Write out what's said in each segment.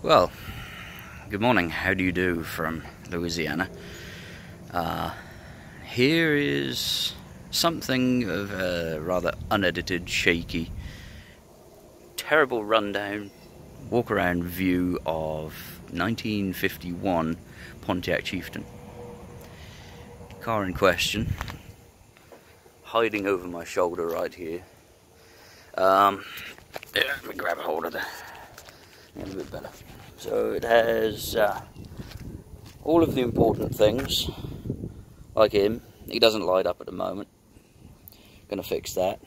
Well, good morning. How do you do from Louisiana? Here is something of a rather unedited, shaky, terrible rundown, walk-around view of 1951 Pontiac Chieftain. Car in question, hiding over my shoulder right here. Let me grab a hold of that. A little bit better. So it has all of the important things, like him. He doesn't light up at the moment. Gonna fix that.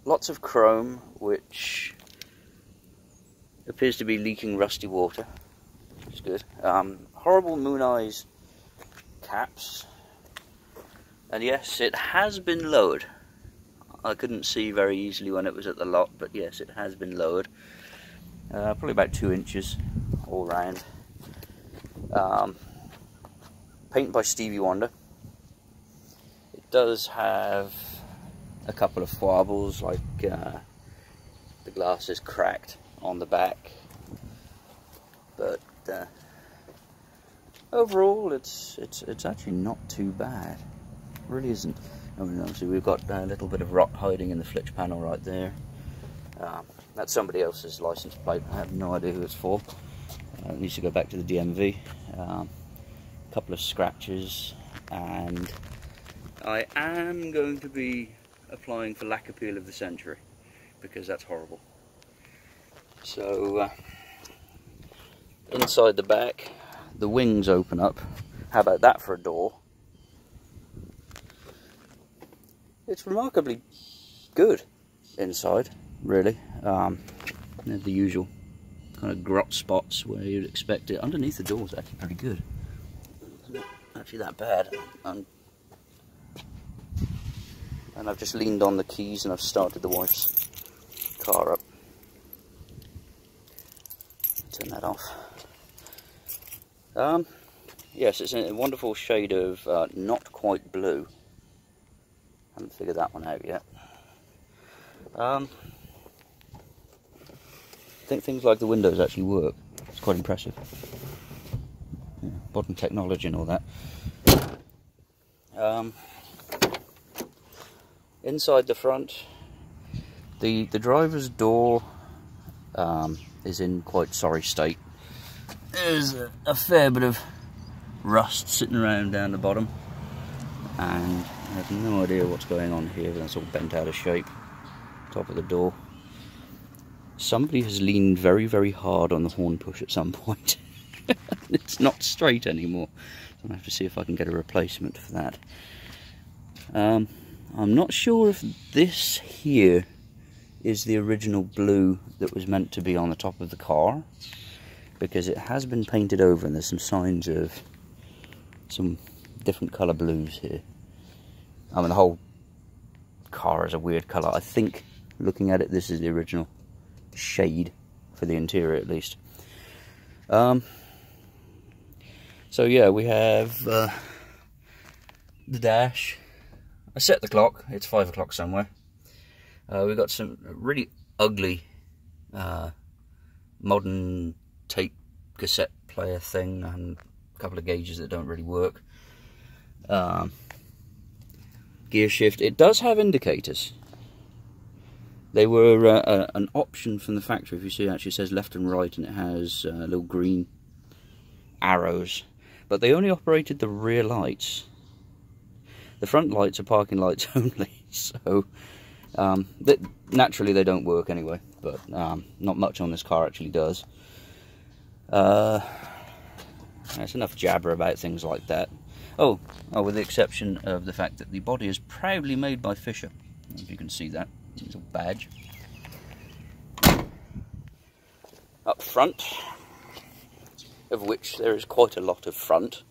Lots of chrome, which appears to be leaking rusty water, which is good. Horrible moon eyes caps, and yes, it has been lowered. I couldn't see very easily when it was at the lot, but yes, it has been lowered. Probably about 2 inches all round. Paint by Stevie Wonder. It does have a couple of foibles, like the glass is cracked on the back, but overall it's actually not too bad. It really isn't. I mean, obviously we've got a little bit of rot hiding in the flitch panel right there. That's somebody else's license plate. I have no idea who it's for. It needs to go back to the DMV. A couple of scratches, and I am going to be applying for lack appeal of the century, because that's horrible. So inside the back, the wings open up. How about that for a door? It's remarkably good inside, really. The usual kind of grot spots where you'd expect it. Underneath the door is actually pretty good. It's not actually that bad. And I've just leaned on the keys and I've started the wife's car up. Turn that off. Yes, it's a wonderful shade of not quite blue. Haven't figured that one out yet. I think things like the windows actually work. It's quite impressive. Yeah, modern technology and all that. Inside the front, the driver's door is in quite sorry state. There's a fair bit of rust sitting around down the bottom, and I have no idea what's going on here, but that's all bent out of shape. Top of the door. Somebody has leaned very, very hard on the horn push at some point. It's not straight anymore. So I have to see if I can get a replacement for that. I'm not sure if this here is the original blue that was meant to be on the top of the car, because it has been painted over and there's some signs of some different colour blues here. I mean, the whole car is a weird colour. I think, looking at it, this is the original shade for the interior, at least. So yeah, we have the dash. I set the clock. It's 5 o'clock somewhere. We've got some really ugly modern tape cassette player thing, and a couple of gauges that don't really work. Gear shift. It does have indicators. They were an option from the factory. If you see, it actually says left and right, and it has little green arrows. But they only operated the rear lights. The front lights are parking lights only. So naturally they don't work anyway. But not much on this car actually does. There's enough jabber about things like that. Oh, with the exception of the fact that the body is proudly made by Fisher. If you can see that, it's a badge. Up front, of which there is quite a lot of front.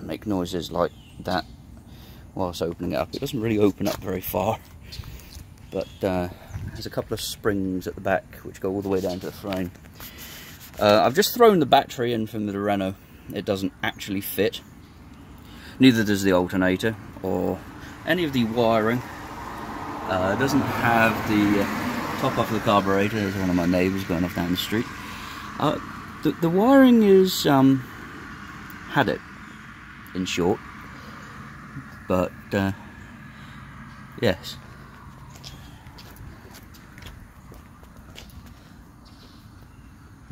Make noises like that whilst opening it up. It doesn't really open up very far, but there's a couple of springs at the back which go all the way down to the frame. I've just thrown the battery in from the Renault. It doesn't actually fit. Neither does the alternator or any of the wiring. It doesn't have the top off of the carburetor. There's one of my neighbours going off down the street. The wiring is had it, in short, but yes.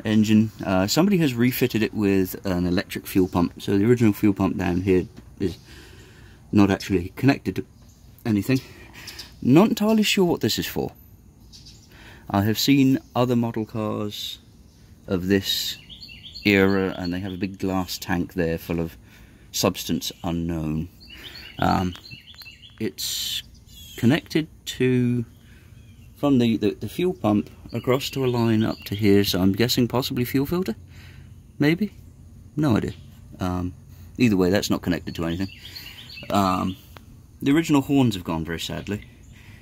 Engine, somebody has refitted it with an electric fuel pump, so the original fuel pump down here is not actually connected to anything. Not entirely sure what this is for. I have seen other model cars of this era and they have a big glass tank there full of substance unknown. It's connected to from the fuel pump across to a line up to here, so I'm guessing possibly fuel filter? Maybe? No idea. Either way, that's not connected to anything. The original horns have gone, very sadly.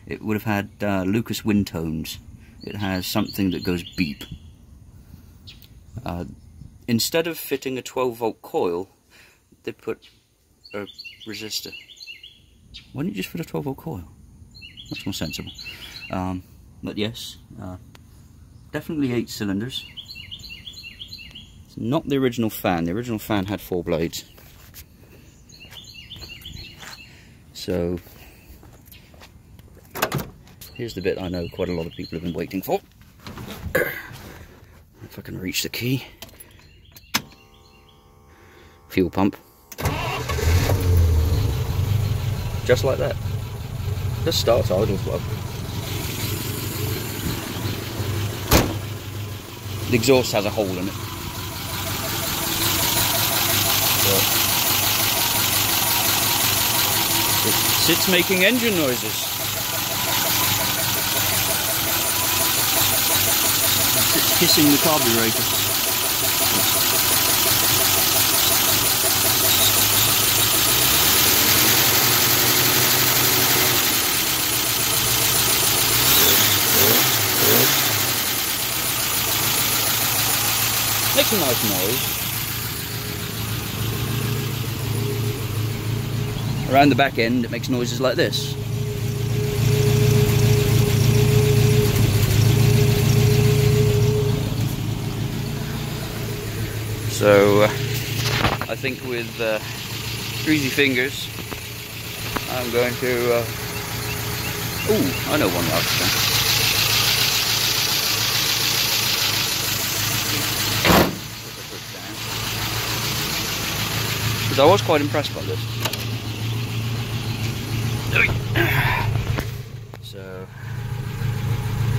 It would have had Lucas wind tones. It has something that goes beep. Instead of fitting a 12-volt coil, they put a resistor. Why don't you just fit a 12-volt coil? Much more sensible. But yes, definitely 8 cylinders. It's not the original fan. The original fan had 4 blades. So, here's the bit I know quite a lot of people have been waiting for. If I can reach the key. Fuel pump. Just like that. Just starts idle flow. The exhaust has a hole in it. So it sits making engine noises. It sits kissing the carburetor. Makes a nice noise. Around the back end it makes noises like this. So I think with greasy fingers I'm going to ooh, I know one last thing. I was quite impressed by this. So,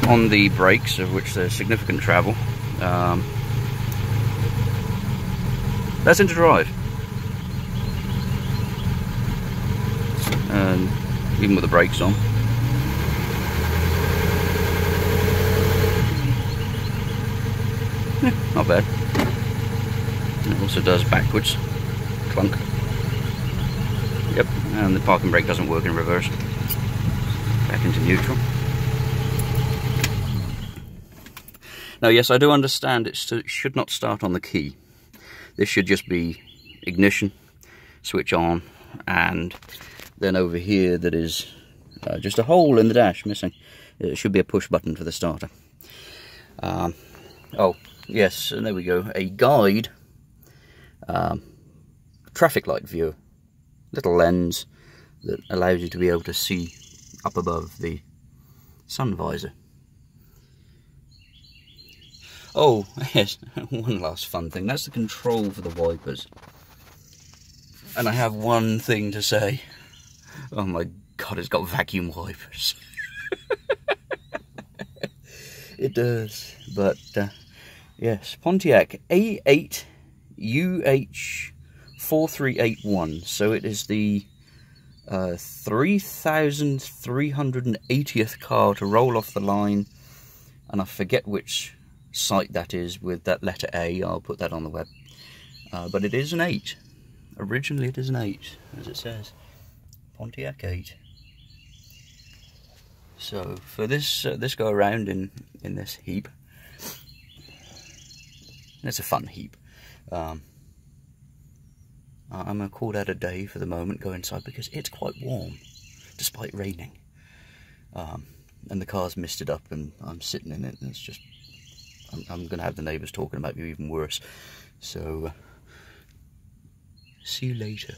on the brakes, of which there's significant travel, that's into drive. And even with the brakes on. Yeah, not bad. It also does backwards. Clunk. Yep, and the parking brake doesn't work in reverse. Back into neutral. Now, yes, I do understand it should not start on the key. This should just be ignition, switch on, and then over here that is just a hole in the dash missing. It should be a push button for the starter. Oh, yes, and there we go. A guide. Traffic light viewer, little lens that allows you to be able to see up above the sun visor. Oh yes, one last fun thing, that's the control for the wipers. And I have one thing to say. Oh my god, it's got vacuum wipers. It does, but yes, Pontiac A8 UH 4381, so it is the 3,380th car to roll off the line, and I forget which site that is with that letter A. I'll put that on the web, but it is an 8. Originally it is an 8, as it says, Pontiac 8. So for this this go around in this heap, it's a fun heap. I'm going to call that a day for the moment, go inside, because it's quite warm, despite raining. and the car's misted up, and I'm sitting in it, and it's just, I'm going to have the neighbours talking about you even worse. So, see you later.